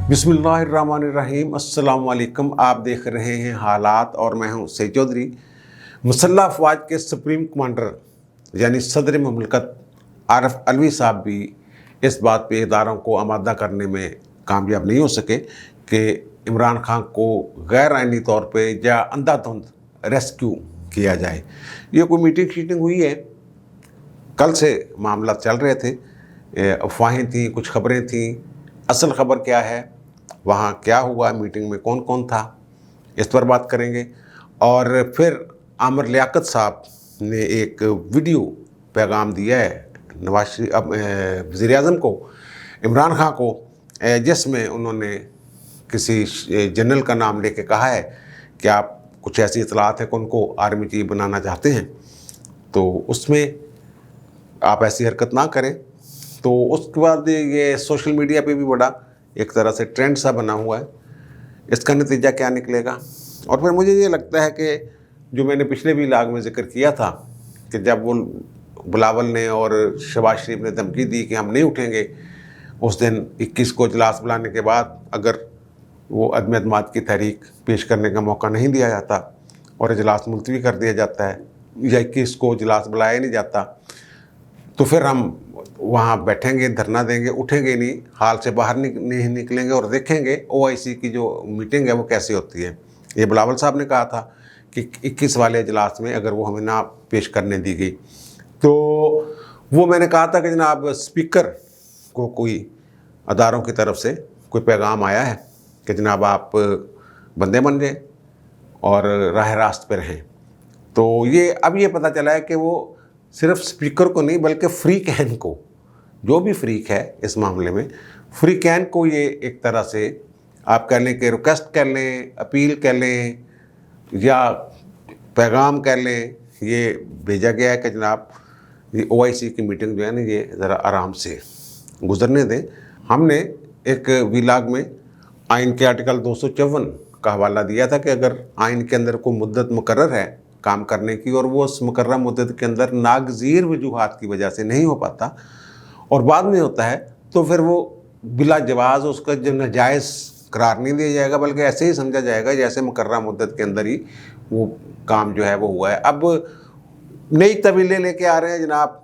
बिस्मिल्लाहिर्रहमानिर्रहीम। अस्सलाम वालेकुम। आप देख रहे हैं हालात और मैं हूं सईद चौधरी। मुसल्लह अफवाज के सुप्रीम कमांडर यानी सदर मुमलकत आरिफ अलवी साहब भी इस बात पे इदारों को आमादा करने में कामयाब नहीं हो सके कि इमरान खान को गैर आइनी तौर पे या अंधाधुंध रेस्क्यू किया जाए। ये कोई मीटिंग शीटिंग हुई है, कल से मामला चल रहे थे, अफवाहें थीं, कुछ खबरें थीं। असल खबर क्या है, वहाँ क्या हुआ, मीटिंग में कौन कौन था, इस पर बात करेंगे। और फिर आमिर लियाकत साहब ने एक वीडियो पैगाम दिया है नवाज शरीफ वज़ीर-ए-आज़म को, इमरान खान को, जिसमें उन्होंने किसी जनरल का नाम लेके कहा है कि आप कुछ ऐसी इतलात है कि उनको आर्मी चीफ बनाना चाहते हैं, तो उसमें आप ऐसी हरकत ना करें। तो उसके बाद ये सोशल मीडिया पे भी बड़ा एक तरह से ट्रेंड सा बना हुआ है। इसका नतीजा क्या निकलेगा। और फिर मुझे ये लगता है कि जो मैंने पिछले भी व्लॉग में ज़िक्र किया था कि जब वो बिलावल ने और शहबाज शरीफ ने धमकी दी कि हम नहीं उठेंगे, उस दिन 21 को इजलास बुलाने के बाद अगर वो अदम एतमाद की तहरीक पेश करने का मौका नहीं दिया जाता और इजलास मुलतवी कर दिया जाता है या 21 को इजलास बुलाया नहीं जाता, तो फिर हम वहाँ बैठेंगे, धरना देंगे, उठेंगे नहीं, हाल से बाहर नहीं निकलेंगे और देखेंगे OIC की जो मीटिंग है वो कैसी होती है। ये बिलावल साहब ने कहा था कि 21 वाले इजलास में अगर वो हमें ना पेश करने दी गई, तो वो मैंने कहा था कि जनाब स्पीकर को कोई अदारों की तरफ से कोई पैगाम आया है कि जनाब आप बंदे बन जाए और राह रास्त पर रहें। तो ये अब ये पता चला है कि वो सिर्फ स्पीकर को नहीं बल्कि फ्रीक हैन को, जो भी फ्रीक है इस मामले में, फ्रीक हैन को ये एक तरह से आप कह लें कि रिक्वेस्ट कर लें, अपील कर लें या पैगाम कर लें, ये भेजा गया है कि जनाब ये OIC की मीटिंग जो है ना ये ज़रा आराम से गुजरने दें। हमने एक व्लॉग में आइन के आर्टिकल 254 का हवाला दिया था कि अगर आइन के अंदर कोई मुद्दत मुकर्रर है काम करने की और वो उस मुकर्रर मुद्दत के अंदर नागज़ीर वजूहात की वजह से नहीं हो पाता और बाद में होता है, तो फिर वो बिला जवाज़ उसका जो नाजायज़ करार नहीं दिया जाएगा बल्कि ऐसे ही समझा जाएगा जैसे मुकर्रर मुद्दत के अंदर ही वो काम जो है वो हुआ है। अब नई तवीलें लेके आ रहे हैं जनाब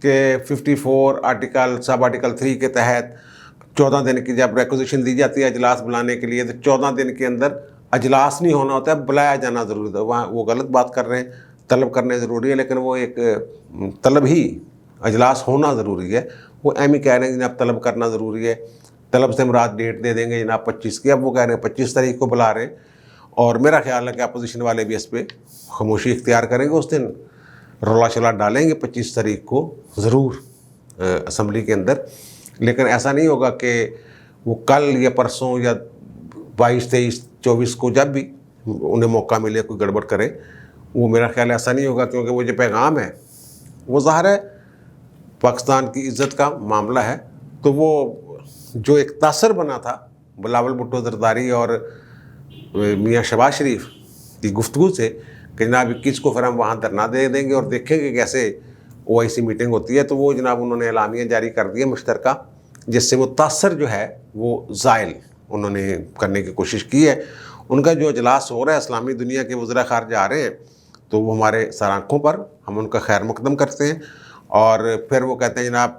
कि 54 आर्टिकल सब आर्टिकल 3 के तहत 14 दिन की जब रिक्वेजिशन दी जाती है अजलास बुलाने के लिए, तो 14 दिन के अंदर अजलास नहीं होना होता है, बुलाया जाना ज़रूरी था। वहाँ वो गलत बात कर रहे हैं, तलब करने ज़रूरी है, लेकिन वो एक तलब ही, अजलास होना ज़रूरी है। वो एम ही कह रहे हैं जनाब तलब करना ज़रूरी है, तलब से मुराद डेट दे देंगे जनाब 25 की, अब वो कह रहे हैं 25 तारीख को बुला रहे हैं। और मेरा ख्याल है कि अपोजिशन वाले भी इस पर खामोशी इख्तियार करेंगे, उस दिन रौला शला डालेंगे 25 तारीख को ज़रूर असम्बली के अंदर। लेकिन ऐसा नहीं होगा कि वो कल या परसों या 22, 23, 24 को जब भी उन्हें मौका मिले कोई गड़बड़ करे, वो मेरा ख्याल ऐसा नहीं होगा, क्योंकि वो जो पैगाम है वो ज़ाहिर है पाकिस्तान की इज़्ज़त का मामला है। तो वो जो एक तासर बना था बिलावल भुट्टो ज़रदारी और मियाँ शहबाज शरीफ की गुफ्तगू से कि जनाब 21 को फिर हम वहाँ धरना दे देंगे और देखेंगे कैसे OIC मीटिंग होती है, तो वो जनाब उन्होंने एलामिया जारी कर दिया मुश्तरका, जिससे वो तासर जो है वो ज़ाइल उन्होंने करने की कोशिश की है। उनका जो इजलास हो रहा है, इस्लामी दुनिया के वज़ीर ख़ारजा आ रहे हैं, तो वो हमारे सर आँखों पर, हम उनका खैर मुक़दम करते हैं। और फिर वो कहते हैं जनाब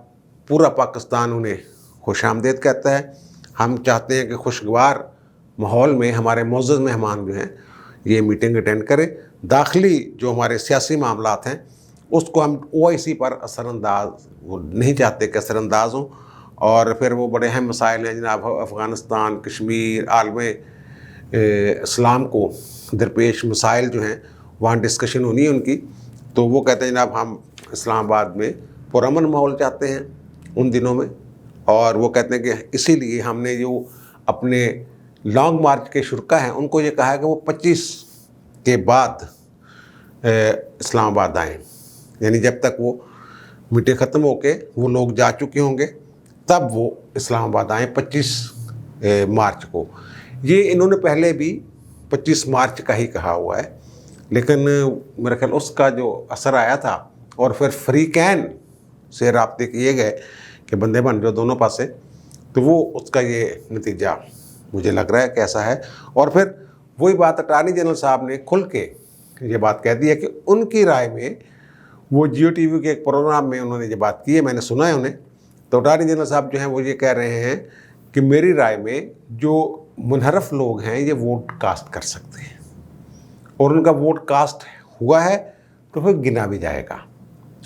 पूरा पाकिस्तान उन्हें खुशामदीद कहता है। हम चाहते हैं कि खुशगवार माहौल में हमारे मुअज़्ज़ज़ मेहमान जो हैं ये मीटिंग अटेंड करें। दाखिली जो हमारे सियासी मामलात हैं उसको हम OIC पर असरअंदाज वो नहीं चाहते कि असरअंदाज हों। और फिर वो बड़े अहम मसाइल हैं जनाब अफ़गानिस्तान, कश्मीर, आलम इस्लाम को दरपेश मसाइल जो हैं वहाँ डिस्कशन होनी है उनकी। तो वो कहते हैं जनाब हम इस्लामाबाद में पुरअमन माहौल चाहते हैं उन दिनों में, और वो कहते हैं कि इसीलिए हमने जो अपने लॉन्ग मार्च के शुरा हैं उनको ये कहा है कि वो 25 के बाद इस्लामाबाद आएँ, यानी जब तक वो मीटिंग ख़त्म होके वो लोग जा चुके होंगे तब वो इस्लामाबाद आएँ 25 मार्च को। ये इन्होंने पहले भी 25 मार्च का ही कहा हुआ है, लेकिन मेरा ख्याल उसका जो असर आया था और फिर फ्रीकैन से राब्ते किए गए कि बंदे बन जाओ दोनों पासे, تو وہ اس کا یہ نتیجہ مجھے لگ رہا ہے کہ ایسا ہے۔ اور پھر وہی بات اٹارنی جنرل صاحب نے کھل کے یہ بات کہہ دی ہے کہ ان کی رائے میں، وہ جیو ٹی وی کے ایک پروگرام میں انہوں نے یہ بات کی ہے، میں نے سنا ہے انہیں، تو اٹارنی جنرل صاحب جو ہیں وہ یہ کہہ رہے ہیں کہ میری رائے میں جو منحرف لوگ ہیں یہ ووٹ کاسٹ کر سکتے ہیں، اور ان کا ووٹ کاسٹ ہوا ہے تو پھر گنا بھی جائے گا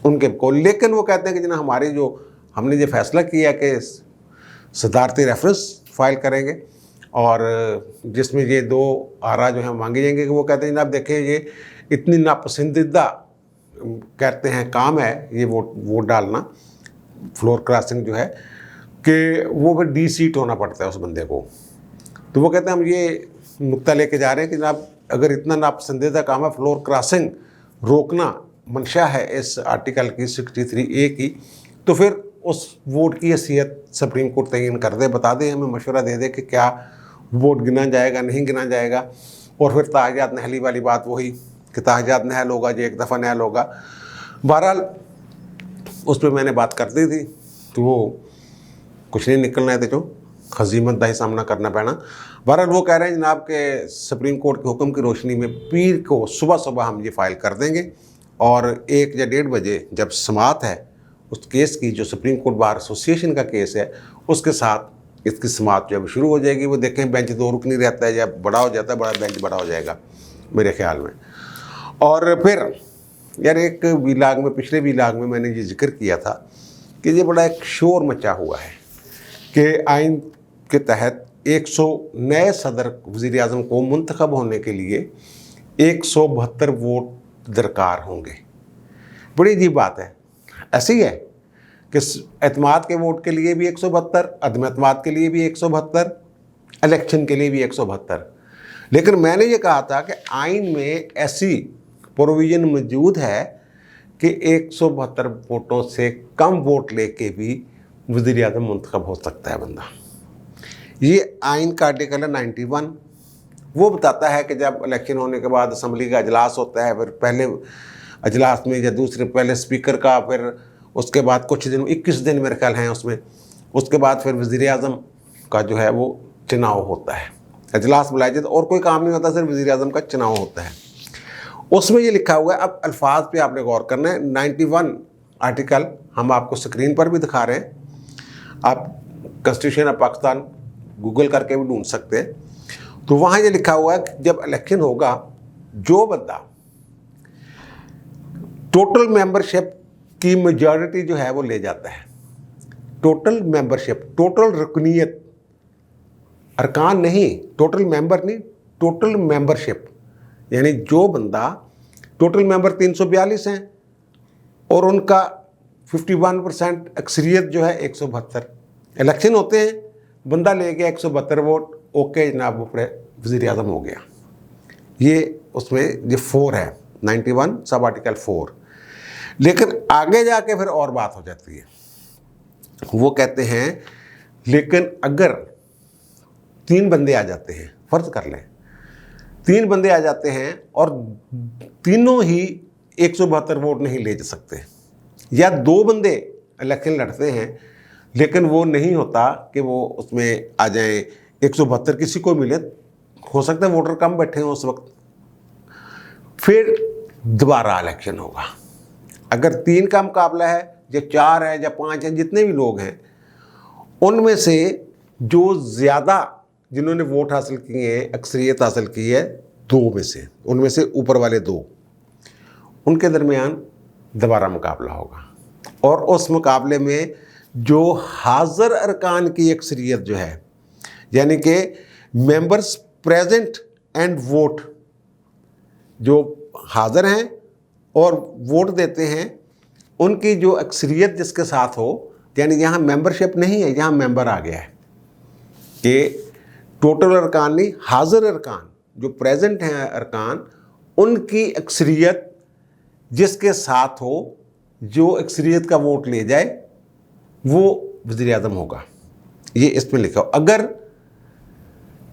ان کے کو۔ لیکن وہ کہتے ہیں کہ جناب ہماری جو ہم نے یہ فیصلہ کیا کہ صدارتی ریفرنس فائل کریں گے، اور جس میں یہ 2 آرا جو ہیں مانگے جائیں گے، کہ وہ کہتے ہیں جناب دیکھیں یہ اتنی ناپسندیدہ کہتے ہیں کام ہے یہ ووٹ ڈالنا، فلور کراسنگ جو ہے، کہ وہ پھر ڈی سیٹ ہونا پڑتا ہے اس بندے کو۔ تو وہ کہتے ہیں ہم یہ نقطہ لے کے جا رہے ہیں کہ جناب اگر اتنا ناپسندیدہ کام ہے فلور کراسنگ روکنا منشا ہے اس آرٹیکل کی 63A کی، تو پھر اس ووٹ کی حیثیت سپریم کورٹ تعین کر دے، بتا دے، ہمیں مشورہ دے دے کہ کیا ووٹ گنا جائے گا نہیں گنا جائے گا۔ اور پھر تاحجات نہلی والی بات وہی کہ تاحجات نہل ہوگا، جو ایک دفعہ نہل ہوگا۔ بہرحال اس پہ میں نے بات کر دی تھی تو وہ کچھ نہیں نکلنا ہے جو ہزیمت دا ہی سامنا کرنا پڑنا۔ بہرحال وہ کہہ رہے ہیں جناب کہ سپریم کورٹ کے حکم کی روشنی میں پیر کو صبح ہم یہ فائل کر دیں گے، اور 1 یا 1:30 بجے جب سماعت ہے اس کیس کی، جو سپریم کورٹ بار ایسوسی ایشن کا کیس ہے، اس کے ساتھ اس کی سماعت جب شروع ہو جائے گی۔ وہ دیکھیں بینچ 2 رکنی رہتا ہے، جب بڑا ہو جاتا ہے بینچ بڑا ہو جائے گا میرے خیال میں۔ اور پھر یار ایک ویلاگ میں، پچھلے ویلاگ میں نے یہ ذکر کیا تھا کہ یہ بڑا ایک شور مچا ہوا ہے کہ آئین کے تحت 100 نئے صدر وزیر اعظم کو منتخب ہونے کے لیے 172 ووٹ درکار ہوں گے۔ بڑی عجیب بات ہے، ایسی ہے کہ اعتماد کے ووٹ کے لیے بھی 172، عدم اعتماد کے لیے بھی 172، الیکشن کے لیے بھی 172۔ لیکن میں نے یہ کہا تھا کہ آئین میں ایسی پروویژن موجود ہے کہ 172 ووٹوں سے کم ووٹ لے کے بھی وزیر اعظم منتخب ہو سکتا ہے بندہ۔ یہ آئین کا آرٹیکل ہے 91، وہ بتاتا ہے کہ جب الیکشن ہونے کے بعد اسمبلی کا اجلاس ہوتا ہے، پھر پہلے اجلاس میں یا دوسرے پہلے اسپیکر کا، پھر اس کے بعد کچھ دن 21 دن میرے خیال ہیں اس میں، اس کے بعد پھر وزیر اعظم کا جو ہے وہ چناؤ ہوتا ہے۔ اجلاس بلائے جاتے اور کوئی کام نہیں ہوتا، صرف وزیر اعظم کا چناؤ ہوتا ہے۔ اس میں یہ لکھا ہوا ہے، اب الفاظ پہ آپ نے غور کرنا ہے۔ 91 آرٹیکل ہم آپ کو اسکرین پر بھی دکھا رہے ہیں، آپ کنسٹیٹیوشن آف پاکستان گوگل کر کے بھی ڈھونڈ سکتے ہیں۔ تو وہاں یہ لکھا ہوا ہے کہ جب الیکشن ہوگا، جو بندہ ٹوٹل ممبرشپ کی میجارٹی جو ہے وہ لے جاتا ہے، ٹوٹل ممبرشپ، ٹوٹل رکنیت، ارکان نہیں، ٹوٹل ممبر نہیں، ٹوٹل ممبرشپ، یعنی جو بندہ ٹوٹل ممبر 342 ہیں اور ان کا 51% اکثریت جو ہے 172، الیکشن ہوتے ہیں، بندہ لے گیا 172 ووٹ، اوکے جناب، وہ وزیر اعظم ہو گیا۔ یہ اس میں یہ 4 ہے، 91 سب آرٹیکل 4۔ لیکن آگے جا کے پھر اور بات ہو جاتی ہے، وہ کہتے ہیں لیکن اگر 3 بندے آ جاتے ہیں، فرض کر لیں 3 بندے آ جاتے ہیں اور تینوں ہی 172 ووٹ نہیں لے جا سکتے، یا 2 بندے الیکشن لڑتے ہیں لیکن وہ نہیں ہوتا کہ وہ اس میں آ جائیں، 172 کسی کو ملے، ہو سکتا ہے ووٹر کم بیٹھے ہوں اس وقت، پھر دوبارہ الیکشن ہوگا۔ اگر 3 کا مقابلہ ہے، یا 4 ہے یا 5 ہیں، جتنے بھی لوگ ہیں، ان میں سے جو زیادہ جنہوں نے ووٹ حاصل کیے ہیں، اکثریت حاصل کی ہے 2 میں سے، ان میں سے اوپر والے 2، ان کے درمیان دوبارہ مقابلہ ہوگا، اور اس مقابلے میں جو حاضر ارکان کی اکثریت جو ہے، یعنی کہ ممبرز پریزنٹ اینڈ ووٹ، جو حاضر ہیں اور ووٹ دیتے ہیں، ان کی جو اکثریت جس کے ساتھ ہو، یعنی یہاں ممبرشپ نہیں ہے، یہاں ممبر آ گیا ہے کہ ٹوٹل ارکان نہیں، حاضر ارکان جو پریزنٹ ہیں ارکان، ان کی اکثریت جس کے ساتھ ہو، جو اکثریت کا ووٹ لے جائے، وہ وزیر اعظم ہوگا۔ یہ اس میں لکھا ہو۔ اگر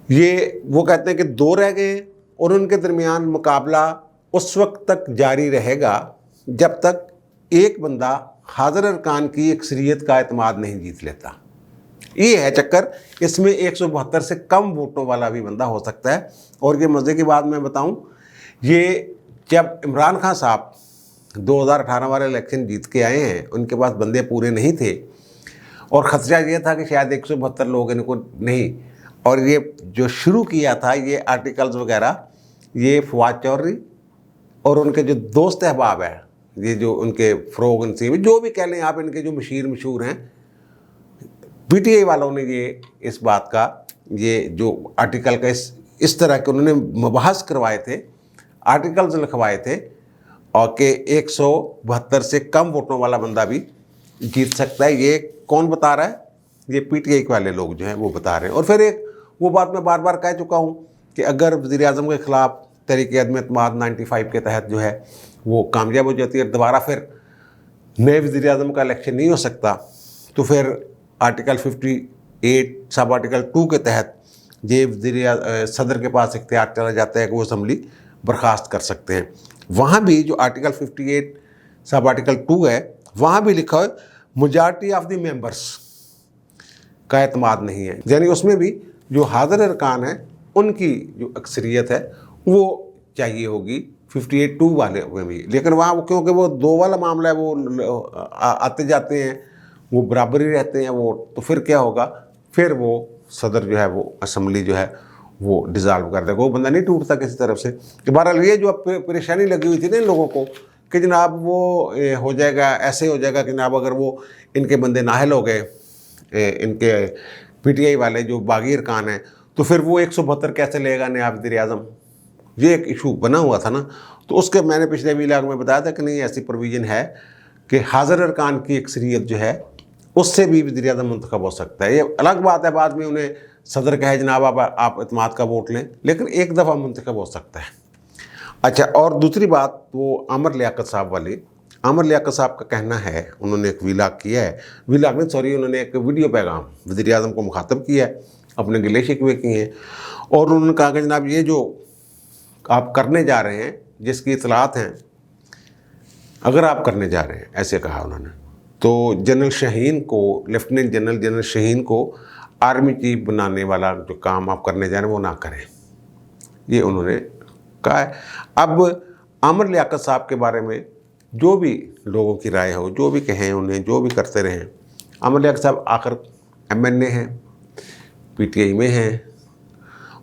یہ وہ کہتے ہیں کہ 2 رہ گئے اور ان کے درمیان مقابلہ اس وقت تک جاری رہے گا جب تک ایک بندہ حاضر ارکان کی اکثریت کا اعتماد نہیں جیت لیتا۔ یہ ہے چکر. اس میں 172 سے کم ووٹوں والا بھی بندہ ہو سکتا ہے. اور یہ مزے کی بات میں بتاؤں, یہ جب عمران خان صاحب 2018 والے الیکشن جیت کے آئے ہیں, ان کے پاس بندے پورے نہیں تھے, اور خدشہ یہ تھا کہ شاید 172 لوگ ان کو نہیں, اور یہ جو شروع کیا تھا یہ آرٹیکلز وغیرہ, یہ فواد چودھری اور ان کے جو دوست احباب ہیں, یہ جو ان کے فروغ نسیم, جو بھی کہہ لیں آپ, ان کے جو مشہور ہیں, پی ٹی آئی والوں نے یہ اس بات کا, یہ جو آرٹیکل کا اس طرح کے انہوں نے مباحث کروائے تھے, آرٹیکلز لکھوائے تھے, اور کہ 172 سے کم ووٹوں والا بندہ بھی جیت سکتا ہے. یہ کون بتا رہا ہے؟ یہ پی ٹی آئی والے لوگ جو ہیں وہ بتا رہے ہیں. اور پھر ایک وہ بات میں بار بار کہہ چکا ہوں کہ اگر وزیر اعظم کے خلاف تحریک عدم اعتماد 95 کے تحت جو ہے وہ کامیاب ہو جاتی ہے, اور دوبارہ پھر نئے وزیر اعظم کا الیکشن نہیں ہو سکتا, تو پھر آرٹیکل 58 سب آرٹیکل 2 کے تحت یہ صدر کے پاس اختیار چلا جاتا ہے کہ وہ اسمبلی برخاست کر سکتے ہیں. وہاں بھی جو آرٹیکل 58 سب آرٹیکل 2 ہے, وہاں بھی لکھا ہے میجارٹی آف دی ممبرس کا اعتماد نہیں ہے, یعنی اس میں بھی جو حاضر ارکان ہیں ان کی جو اکثریت ہے وہ چاہیے ہوگی 58(2) والے میں بھی. لیکن وہاں کیونکہ وہ 2 والا معاملہ ہے, وہ آتے جاتے ہیں, وہ برابری رہتے ہیں وہ, تو پھر کیا ہوگا, پھر وہ صدر جو ہے وہ اسمبلی جو ہے وہ ڈیزالو کر دے گا, وہ بندہ نہیں ٹوٹتا کسی طرف سے. کہ بہرحال یہ جو پریشانی لگی ہوئی تھی نا ان لوگوں کو کہ جناب وہ ہو جائے گا, ایسے ہو جائے گا کہ جناب اگر وہ ان کے بندے نااہل ہو گئے, ان کے پی ٹی آئی والے جو باغی ارکان ہیں, تو پھر وہ 172 کیسے لے گا نیا وزیر اعظم. یہ ایک ایشو بنا ہوا تھا نا. تو اس کے میں نے پچھلے ویلاگ میں بتایا تھا کہ نہیں, ایسی پروویژن ہے کہ حاضر ارکان کی اکثریت جو ہے اس سے بھی وزیر اعظم منتخب ہو سکتا ہے. یہ الگ بات ہے بعد میں انہیں صدر کہے جناب آپ اعتماد کا ووٹ لیں, لیکن ایک دفعہ منتخب ہو سکتا ہے. اچھا, اور دوسری بات وہ عامر لیاقت صاحب والی. عامر لیاقت صاحب کا کہنا ہے, انہوں نے ایک ویلاگ کیا ہے, انہوں نے ایک ویڈیو پیغام وزیر اعظم کو مخاطب کیا ہے, اپنے گلے شکوے کیے ہیں, اور انہوں نے کہا کہ جناب یہ جو آپ کرنے جا رہے ہیں, جس کی اطلاعات ہیں, اگر آپ کرنے جا رہے ہیں, ایسے کہا انہوں نے, تو جنرل شاہین کو, لیفٹیننٹ جنرل شاہین کو آرمی چیف بنانے والا جو کام آپ کرنے جا رہے ہیں وہ نہ کریں. یہ انہوں نے کہا ہے. اب عامر لیاقت صاحب کے بارے میں جو بھی لوگوں کی رائے ہو, جو بھی کہیں انہیں, جو بھی کرتے رہیں, عامر لیاقت صاحب آخر ایم این اے ہیں, پی ٹی آئی میں ہیں,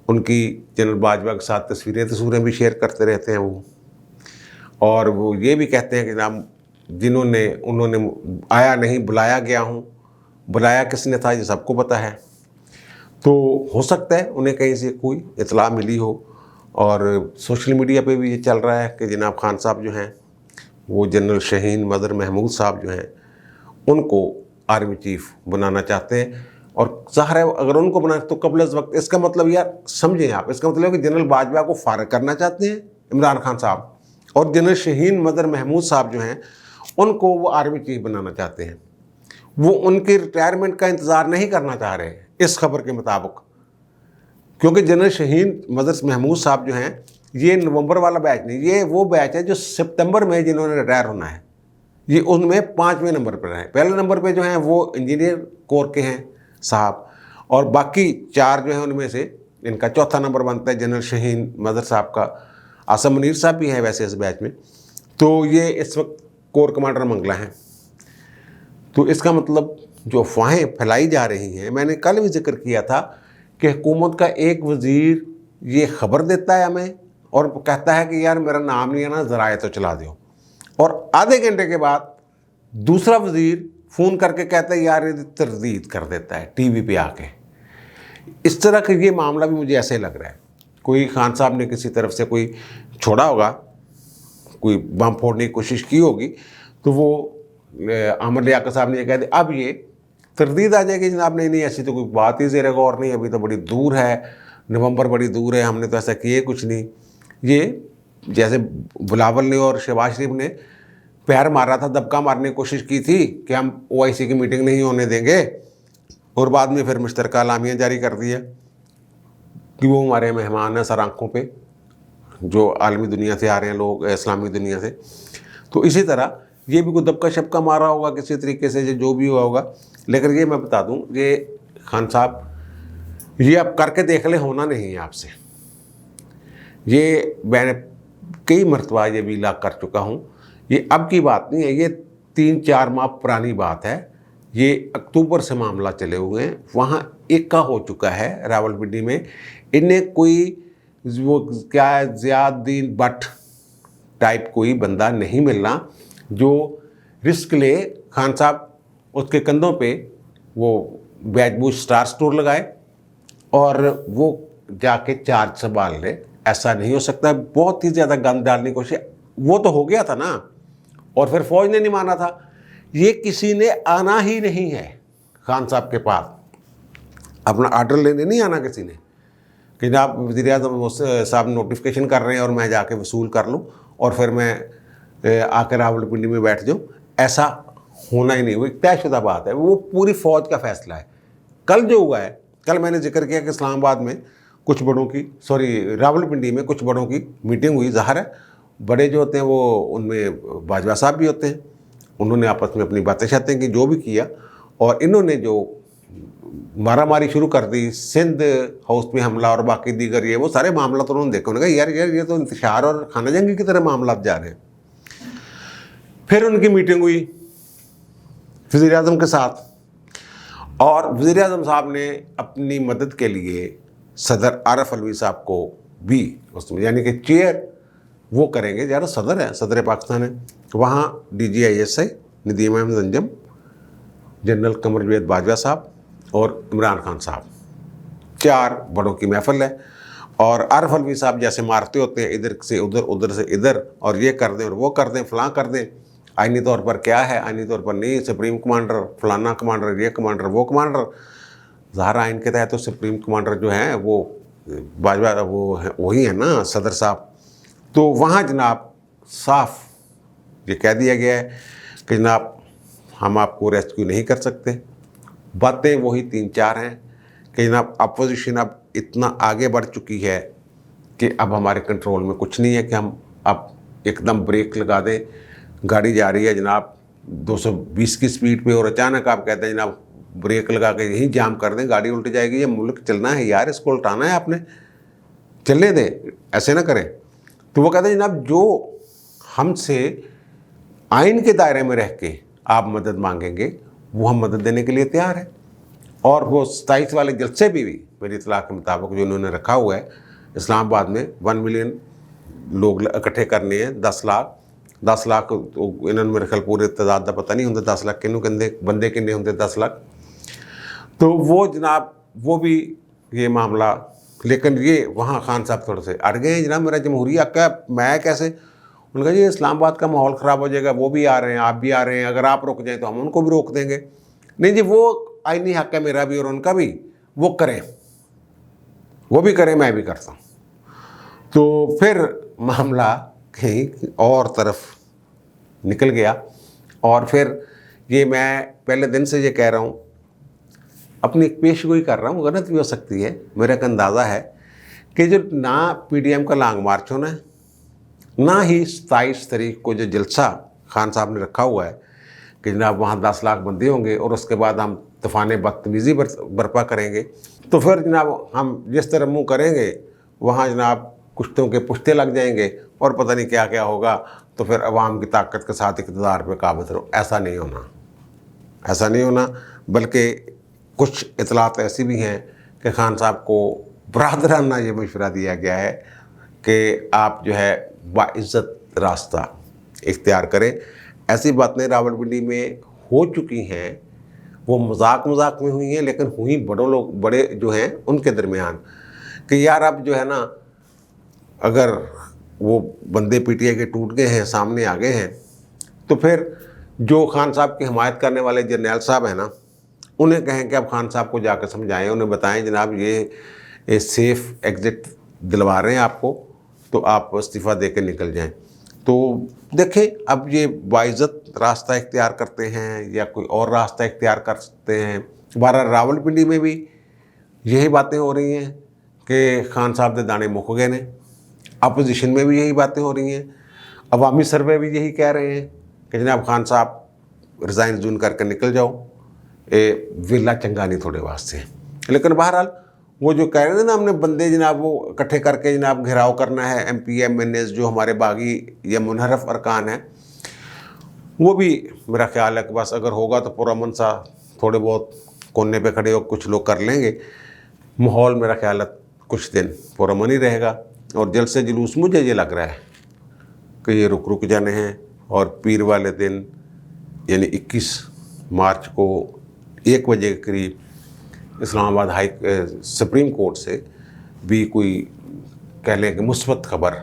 ان کی جنرل باجوہ کے ساتھ تصویریں بھی شیئر کرتے رہتے ہیں وہ, اور وہ یہ بھی کہتے ہیں کہ جناب انہوں نے آیا نہیں, بلایا گیا ہوں. بلایا کس نے تھا یہ سب کو پتہ ہے. تو ہو سکتا ہے انہیں کہیں سے کوئی اطلاع ملی ہو, اور سوشل میڈیا پہ بھی یہ چل رہا ہے کہ جناب خان صاحب جو ہیں وہ جنرل شاہین مظہر محمود صاحب جو ہیں ان کو آرمی چیف بنانا چاہتے ہیں. اور ظاہر ہے اگر ان کو بنانا تو قبل از وقت, اس کا مطلب یار سمجھیں آپ, اس کا مطلب ہے کہ جنرل باجوہ کو فارغ کرنا چاہتے ہیں عمران خان صاحب, اور جنرل شاہین مظہر محمود صاحب جو ہیں ان کو وہ آرمی چیف بنانا چاہتے ہیں. وہ ان کی ریٹائرمنٹ کا انتظار نہیں کرنا چاہ رہے اس خبر کے مطابق, کیونکہ جنرل شاہین مظہر محمود صاحب جو ہیں یہ نومبر والا بیچ نہیں, یہ وہ بیچ ہے جو سپتمبر میں جنہوں نے ریٹائر ہونا ہے. یہ ان میں 5ویں نمبر پر ہیں. پہلے نمبر پہ جو ہیں وہ انجینئر کور کے ہیں صاحب, اور باقی 4 جو ہیں ان میں سے ان کا چوتھا نمبر بنتا ہے جنرل شاہین مظہر صاحب کا. عاصم منیر صاحب بھی ہیں ویسے اس بیچ میں, تو یہ اس وقت کور کمانڈر منگلہ ہیں. تو اس کا مطلب جو افواہیں پھیلائی جا رہی ہیں, میں نے کل بھی ذکر کیا تھا کہ حکومت کا ایک وزیر یہ خبر دیتا ہے ہمیں اور کہتا ہے کہ یار میرا نام نہیں ہے نا, ذرائع تو چلا دو, اور آدھے گھنٹے کے بعد دوسرا وزیر فون کر کے کہتا ہے یار یہ تردید کر دیتا ہے ٹی وی پہ آ کے. اس طرح کا یہ معاملہ بھی مجھے ایسے لگ رہا ہے کوئی خان صاحب نے کسی طرف سے کوئی چھوڑا ہوگا, کوئی بم پھوڑنے کی کوشش کی ہوگی, تو وہ عامر لیاقت صاحب نے یہ کہہ دیا. اب یہ تردید آ جائے گی جناب نہیں ایسی تو کوئی بات ہی زیر غور نہیں, ابھی تو بڑی دور ہے, نومبر بڑی دور ہے, ہم نے تو ایسا کیے کچھ نہیں. یہ جیسے بلاول نے اور شہباز شریف نے پیر مارا تھا, دبکا مارنے کی کوشش کی تھی کہ ہم OIC کی میٹنگ نہیں ہونے دیں گے, اور بعد میں پھر مشترکہ اعلامیہ جاری کر دیا کہ وہ ہمارے مہمان ہیں سر آنکھوں پہ, جو عالمی دنیا سے آ رہے ہیں لوگ, اسلامی دنیا سے. تو اسی طرح یہ بھی کوئی دبکا شبکا مارا ہوگا کسی طریقے سے, جو بھی ہوا ہوگا. لیکن یہ میں بتا دوں, یہ खान साहब ये अब करके देख ले, होना नहीं है आपसे। ये मैंने कई मरतबा ये भी ला कर चुका हूँ, ये अब की बात नहीं है, ये 3-4 माह पुरानी बात है। ये अक्टूबर से मामला चले हुए हैं। वहाँ एका हो चुका है रावलपिंडी में। इन्हें कोई वो क्या ज़ियाउद्दीन भट्ट टाइप कोई बंदा नहीं मिलना जो रिस्क ले। खान साहब उसके कंधों पे वो बैजबूज स्टार स्टोर लगाए और वो जाके चार्ज संभाल ले, ऐसा नहीं हो सकता। बहुत ही ज़्यादा गंद डालने की कोशिश, वो तो हो गया था ना, और फिर फौज ने नहीं माना था। ये किसी ने आना ही नहीं है खान साहब के पास, अपना आर्डर लेने नहीं आना किसी ने कि जनाब वज़ीर-ए-आज़म साहब नोटिफिकेशन कर रहे हैं और मैं जाके वसूल कर लूँ और फिर मैं आकर रावलपिंडी में बैठ जाऊँ। ऐसा होना ही नहीं, वो एक तयशुदा बात है, वो पूरी फ़ौज का फैसला है। कल जो हुआ है, कल मैंने जिक्र किया कि इस्लामाबाद में कुछ बड़ों की, रावलपिंडी में कुछ बड़ों की मीटिंग हुई। ज़ाहिर है बड़े जो होते हैं वो उनमें बाजवा साहब भी होते हैं। उन्होंने आपस में अपनी बातें शातें की, जो भी किया, और इन्होंने जो मारामारी शुरू कर दी, सिंध हाउस में हमला और बाकी दीगर ये वो सारे मामला तो उन्होंने देखा। उन्होंने कहा यार ये तो इंतशार और खाना जंगी की तरह मामला जा रहे हैं। फिर उनकी मीटिंग हुई वज़ीर-ए-आज़म के साथ, और वज़ीर-ए-आज़म साहब ने अपनी मदद के लिए सदर आरिफ अलवी साहब को भी उसमें, यानी कि चेयर वो करेंगे, ज़्यादा सदर है, सदर पाकिस्तान है, वहाँ DGISI नदीम अहमद अंजम, जनरल कमर जावेद बाजवा साहब और इमरान खान साहब, 4 बड़ों की महफिल है। और आरिफ अलवी साहब जैसे मारते होते हैं इधर से उधर, उधर से इधर, और ये कर दें और वो कर दें, फलां कर दें, आइनी तौर पर क्या है, आइनी तौर पर नहीं, सुप्रीम कमांडर, फलाना कमांडर, ये कमांडर, वो कमांडर। ज़ाहिर आइन के तहत तो सुप्रीम कमांडर जो हैं वो बाजवा, वो वही है ना, सदर साहब। तो वहाँ जनाब साफ ये कह दिया गया है कि जनाब हम आपको रेस्क्यू नहीं कर सकते। बातें वही 3-4 हैं कि जनाब अपोजिशन अब इतना आगे बढ़ चुकी है कि अब हमारे कंट्रोल में कुछ नहीं है कि हम अब एकदम ब्रेक लगा दें। गाड़ी जा रही है जनाब 220 की स्पीड पे और अचानक आप कहते हैं जनाब ब्रेक लगा के यहीं जाम कर दें, गाड़ी उल्ट जाएगी। ये मुल्क चलना है यार, इसको उल्टाना है आपने, चलने दें, ऐसे ना करें। तो वो कहते हैं जनाब जो हमसे आइन के दायरे में रह के आप मदद मांगेंगे वो हम मदद देने के लिए तैयार है। और वो 27 वाले जलसे भी मेरी इत्तला के मुताबिक जो उन्होंने रखा हुआ है इस्लामाबाद में, 1 मिलियन लोग इकट्ठे करने हैं, 10 लाख तो इन्होंने मेरे ख्याल पूरे तादाद का पता नहीं होंगे 10 लाख किन्नू कहते बंदे किन्ने होंगे 10 लाख। तो वो जनाब वो भी ये मामला, लेकिन ये वहाँ खान साहब थोड़े से अड़ गए हैं जनाब, मेरा जमहूरी हक़ है, मैं कैसे। उन्होंने कहा जी इस्लामाबाद का माहौल ख़राब हो जाएगा, वो भी आ रहे हैं, आप भी आ रहे हैं, अगर आप रुक जाएं तो हम उनको भी रोक देंगे। नहीं जी, वो आईनी हक़ है मेरा भी और उनका भी, वो करें, वो भी करें, मैं भी करता हूँ। तो फिर मामला कहीं और तरफ निकल गया। और फिर ये मैं पहले दिन से ये कह रहा हूँ, अपनी एक पेशगोई कर रहा हूँ, गलत भी हो सकती है, मेरा एक अंदाज़ा है कि जो ना PDM का लॉन्ग मार्च होना है, ना ही 27 तारीख को जो जलसा खान साहब ने रखा हुआ है कि जनाब वहाँ 10 लाख बंदे होंगे और उसके बाद हम तूफ़ान बदतमीज़ी बर्पा करेंगे। तो फिर जनाब हम जिस तरह मुँह करेंगे वहाँ जनाब कुश्तों के पुश्ते लग जाएंगे और पता नहीं क्या क्या होगा। तो फिर अवाम की ताकत के साथ इक़्तिदार पे काबिज़ रहो। ऐसा नहीं होना, ऐसा नहीं होना। बल्कि कुछ इतलात ऐसी भी हैं कि खान साहब को बरादराना ये मशवरा दिया गया है कि आप जो है बाइज़्ज़त रास्ता इख्तियार करें। ऐसी बातें रावलपिंडी में हो चुकी हैं, वो मजाक में हुई हैं, लेकिन हुई बड़े जो हैं उनके दरमियान कि यार अब जो है ना, अगर वो बंदे PTI के टूट गए हैं, सामने आ गए हैं, तो फिर जो खान साहब की हिमायत करने वाले जर्नैल साहब हैं ना, उन्हें कहें कि आप खान साहब को जाकर समझाएं, उन्हें बताएं जनाब ये सेफ़ एग्ज़िट दिलवा रहे हैं आपको, तो आप इस्तीफ़ा दे के निकल जाएं। तो देखें अब ये बाइज़्ज़त रास्ता इख्तियार करते हैं या कोई और रास्ता इख्तियार करते हैं। बारह रावलपिंडी में भी यही बातें हो रही हैं कि खान साहब के दाने मुक गए ने। अपोजिशन में भी यही बातें हो रही हैं, अवामी सर्वे भी यही कह रहे हैं कि जनाब खान साहब रिज़ाइन जून करके निकल जाओ, ये वेला चंगा नहीं थोड़े वास्ते। लेकिन बहरहाल वो जो कह रहे थे ना, हमने बंदे जनाब वो इकट्ठे करके जनाब घेराव करना है, MP MNAs जो हमारे बागी या मुनहरफ अरकान हैं, वो भी मेरा ख्याल है कि बस अगर होगा तो पुरअमन सा थोड़े बहुत कोने पे खड़े हो कुछ लोग कर लेंगे, माहौल मेरा ख्याल है कुछ दिन पुरअमन ही रहेगा। और जलसे जुलूस मुझे ये लग रहा है कि ये रुक जाने हैं, और पीर वाले दिन यानी 21 मार्च को 1 बजे के करीब इस्लामाबाद सुप्रीम कोर्ट से भी कोई कह लें कि मुस्बत खबर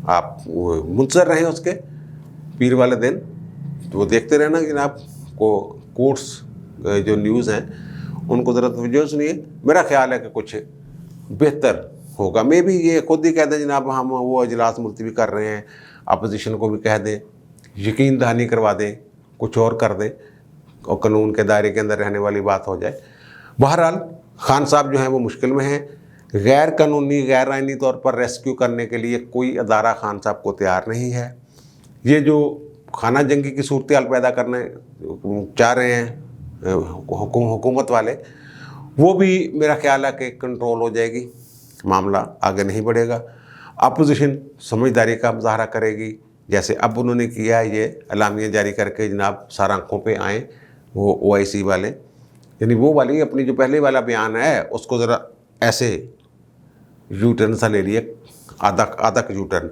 आप मुंतज़र रहें उसके पीर वाले दिन। तो वो देखते रहना कि जनाब को कोर्ट्स जो न्यूज़ हैं उनको ज़रा तवज्जो सुनिए। मेरा ख्याल है कि कुछ बेहतर होगा। मैं भी ये खुद ही कह दें जनाब हम वो इजलास मुलतवी कर रहे हैं, अपोजिशन को भी कह दें, यकीन दहानी करवा दें, कुछ और कर दें और कानून के दायरे के अंदर रहने वाली बात हो जाए। बहरहाल खान साहब जो हैं वो मुश्किल में हैं। गैर कानूनी गैर आइनी तौर पर रेस्क्यू करने के लिए कोई अदारा खान साहब को तैयार नहीं है। ये जो खाना जंगी की सूरत पैदा करने चाह रहे हैं हुकूमत वाले, वो भी मेरा ख्याल है कि कंट्रोल हो जाएगी, मामला आगे नहीं बढ़ेगा। अपोजिशन समझदारी का मुजाहरा करेगी, जैसे अब उन्होंने किया है, ये एलामिया जारी करके जनाब सर आँखों पे आए वो OIC वाले, यानी वो वाली अपनी जो पहले वाला बयान है उसको ज़रा ऐसे यू टर्न सा ले लिए, आधा यू टर्न।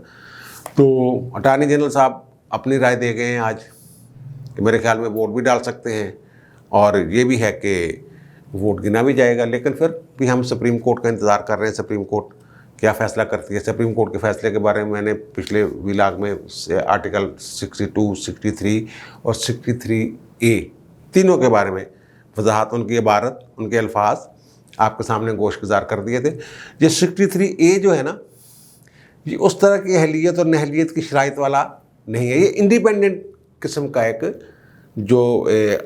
तो अटॉर्नी जनरल साहब अपनी राय दे गए हैं आज कि मेरे ख्याल में वोट भी डाल सकते हैं, और ये भी है कि वोट गिना भी जाएगा। लेकिन फिर भी हम सुप्रीम कोर्ट का इंतज़ार कर रहे हैं, सुप्रीम कोर्ट क्या फ़ैसला करती है। सुप्रीम कोर्ट के फ़ैसले के बारे में मैंने पिछले व्लॉग में आर्टिकल 62, 63 और 63A तीनों के बारे में वजाहत, उनकी इबारत, उनके अल्फाज आपके सामने गोशगुजार कर दिए थे। ये 63A जो है ना, ये उस तरह की अहलियत और नहलियत की शराइत वाला नहीं है, ये इंडिपेंडेंट किस्म का एक जो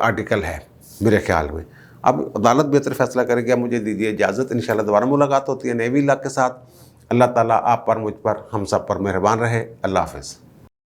आर्टिकल है मेरे ख्याल में। अब अदालत बेहतर फैसला करेगी। अब मुझे दीजिए इजाज़त, इंशाल्लाह दोबारा मुलाकात होती है नए व्लॉग के साथ। अल्लाह ताला आप पर, मुझ पर, हम सब पर मेहरबान रहे। अल्लाह हाफ़िज़।